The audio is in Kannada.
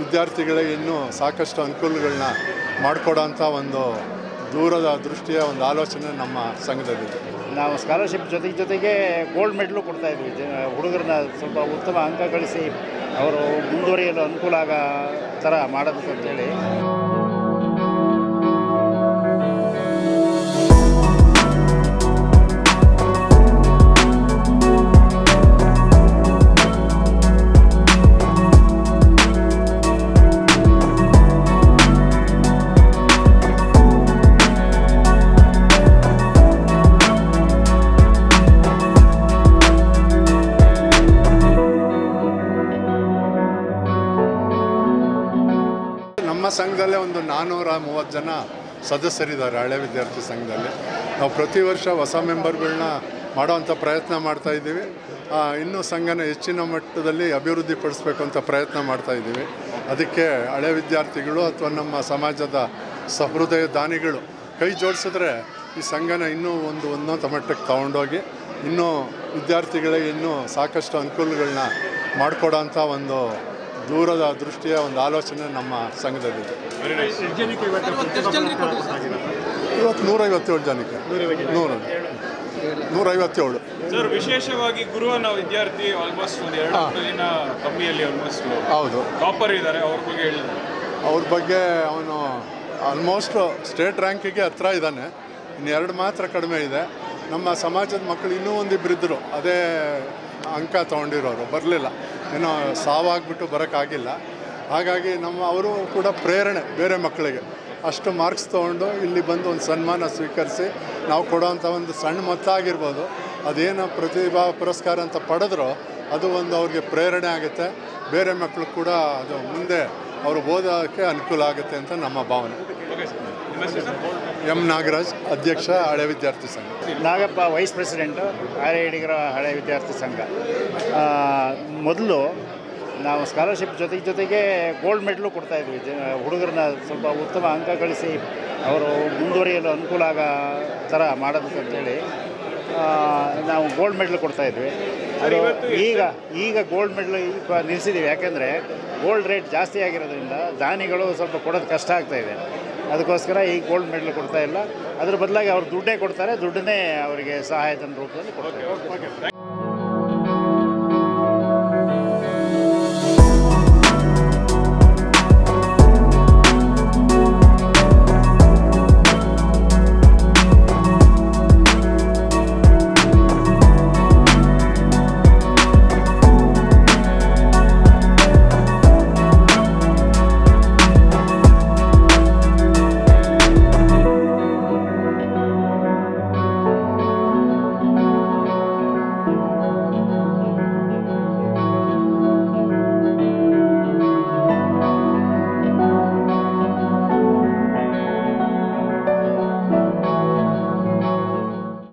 ವಿದ್ಯಾರ್ಥಿಗಳಿಗೆ ಇನ್ನೂ ಸಾಕಷ್ಟು ಅನುಕೂಲಗಳನ್ನ ಮಾಡಿಕೊಡೋಂಥ ಒಂದು ದೂರದ ದೃಷ್ಟಿಯ ಒಂದು ಆಲೋಚನೆ ನಮ್ಮ ಸಂಘದಲ್ಲಿದೆ. ನಾವು ಸ್ಕಾಲರ್ಶಿಪ್ ಜೊತೆಗೆ ಗೋಲ್ಡ್ ಮೆಡಲು ಕೊಡ್ತಾಯಿದ್ವಿ. ಹುಡುಗರನ್ನ ಸ್ವಲ್ಪ ಉತ್ತಮ ಅಂಕ ಗಳಿಸಿ ಅವರು ಮುಂದುವರಿಯಲು ಅನುಕೂಲ ಆಗೋ ಥರ ಮಾಡೋದಕ್ಕೆ ಅಂತೇಳಿ. ನಮ್ಮ ಸಂಘದಲ್ಲೇ ಒಂದು 430 ಜನ ಸದಸ್ಯರಿದ್ದಾರೆ ಹಳೆ ವಿದ್ಯಾರ್ಥಿ ಸಂಘದಲ್ಲಿ. ನಾವು ಪ್ರತಿ ವರ್ಷ ಹೊಸ ಮೆಂಬರ್ಗಳನ್ನ ಮಾಡೋವಂಥ ಪ್ರಯತ್ನ ಮಾಡ್ತಾಯಿದ್ದೀವಿ. ಇನ್ನೂ ಸಂಘನ ಹೆಚ್ಚಿನ ಮಟ್ಟದಲ್ಲಿ ಅಭಿವೃದ್ಧಿಪಡಿಸ್ಬೇಕು ಅಂತ ಪ್ರಯತ್ನ ಮಾಡ್ತಾಯಿದ್ದೀವಿ. ಅದಕ್ಕೆ ಹಳೆ ವಿದ್ಯಾರ್ಥಿಗಳು ಅಥವಾ ನಮ್ಮ ಸಮಾಜದ ಸಹೃದಯ ದಾನಿಗಳು ಕೈ ಜೋಡಿಸಿದ್ರೆ ಈ ಸಂಘನ ಇನ್ನೂ ಉನ್ನತ ಮಟ್ಟಕ್ಕೆ ತಗೊಂಡೋಗಿ ಇನ್ನೂ ವಿದ್ಯಾರ್ಥಿಗಳಿಗೆ ಇನ್ನೂ ಸಾಕಷ್ಟು ಅನುಕೂಲಗಳನ್ನ ಮಾಡಿಕೊಡೋಂಥ ಒಂದು ದೂರದ ದೃಷ್ಟಿಯ ಒಂದು ಆಲೋಚನೆ ನಮ್ಮ ಸಂಘದಲ್ಲಿದೆ. ಇವತ್ತು 157 ಜನಕ್ಕೆ 157. ಸರ್, ವಿಶೇಷವಾಗಿ ಗುರುವನ ವಿದ್ಯಾರ್ಥಿ ಆಲ್ಮೋಸ್ಟ್ ಒಂದು 2 ದಿನ ಕಮ್ಮಿಯಲ್ಲಿ ಆಲ್ಮೋಸ್ಟ್ ಹೌದು ಟಾಪರ್ ಇದ್ದಾರೆ. ಅವ್ರ ಬಗ್ಗೆ ಹೇಳಿ. ಅವ್ರ ಬಗ್ಗೆ ಅವನು ಆಲ್ಮೋಸ್ಟ್ ಸ್ಟೇಟ್ ರ್ಯಾಂಕಿಗೆ ಹತ್ರ ಇದ್ದಾನೆ. ಇನ್ನು 2 ಮಾತ್ರ ಕಡಿಮೆ ಇದೆ. ನಮ್ಮ ಸಮಾಜದ ಮಕ್ಕಳು ಇನ್ನೂ ಒಂದಿಬ್ಬರಿದ್ದರು ಅದೇ ಅಂಕ ತೊಗೊಂಡಿರೋರು, ಬರಲಿಲ್ಲ, ಏನೋ ಸಾವಾಗ್ಬಿಟ್ಟು ಬರೋಕ್ಕಾಗಿಲ್ಲ. ಹಾಗಾಗಿ ಅವರು ಕೂಡ ಪ್ರೇರಣೆ ಬೇರೆ ಮಕ್ಕಳಿಗೆ ಅಷ್ಟು ಮಾರ್ಕ್ಸ್ ತೊಗೊಂಡು ಇಲ್ಲಿ ಬಂದು ಒಂದು ಸನ್ಮಾನ ಸ್ವೀಕರಿಸಿ ನಾವು ಕೊಡೋವಂಥ ಒಂದು ಸಣ್ಣ ಮೊತ್ತ ಆಗಿರ್ಬೋದು, ಅದೇನೋ ಪ್ರತಿಭಾ ಪುರಸ್ಕಾರ ಅಂತ ಪಡೆದ್ರೋ ಅದು ಒಂದು ಅವ್ರಿಗೆ ಪ್ರೇರಣೆ ಆಗುತ್ತೆ. ಬೇರೆ ಮಕ್ಕಳು ಕೂಡ ಅದು ಮುಂದೆ ಅವರು ಓದೋಕ್ಕೆ ಅನುಕೂಲ ಆಗುತ್ತೆ ಅಂತ ನಮ್ಮ ಭಾವನೆ. ಎಂ ನಾಗರಾಜ್, ಅಧ್ಯಕ್ಷ, ಹಳೆ ವಿದ್ಯಾರ್ಥಿ ಸಂಘ. ನಾಗಪ್ಪ, ವೈಸ್ ಪ್ರೆಸಿಡೆಂಟು, ಹಿಡಿಗರ ಹಳೆ ವಿದ್ಯಾರ್ಥಿ ಸಂಘ. ಮೊದಲು ನಾವು ಸ್ಕಾಲರ್ಶಿಪ್ ಜೊತೆಗೆ ಗೋಲ್ಡ್ ಮೆಡಲು ಕೊಡ್ತಾಯಿದ್ವಿ. ಹುಡುಗರನ್ನ ಸ್ವಲ್ಪ ಉತ್ತಮ ಅಂಕ ಗಳಿಸಿ ಅವರು ಮುಂದುವರಿಯಲು ಅನುಕೂಲ ಆಗೋ ಥರ ಮಾಡೋದಕ್ಕೆ ಅಂತೇಳಿ ನಾವು ಗೋಲ್ಡ್ ಮೆಡಲ್ ಕೊಡ್ತಾಯಿದ್ವಿ. ಅದು ಈಗ ಗೋಲ್ಡ್ ಮೆಡಲ್ ನಿಲ್ಲಿಸಿದ್ದೀವಿ. ಯಾಕೆಂದರೆ ಗೋಲ್ಡ್ ರೇಟ್ ಜಾಸ್ತಿ ಆಗಿರೋದ್ರಿಂದ ದಾನಿಗಳು ಸ್ವಲ್ಪ ಕೊಡೋದು ಕಷ್ಟ ಆಗ್ತಾಯಿದೆ. ಅದಕ್ಕೋಸ್ಕರ ಈ ಗೋಲ್ಡ್ ಮೆಡಲ್ ಕೊಡ್ತಾಯಿಲ್ಲ. ಅದ್ರ ಬದಲಾಗಿ ಅವ್ರು ದುಡ್ಡೇ ಕೊಡ್ತಾರೆ, ದುಡ್ಡನ್ನೇ ಅವರಿಗೆ ಸಹಾಯಧನ ರೂಪದಲ್ಲಿ ಕೊಡ್ತಾರೆ.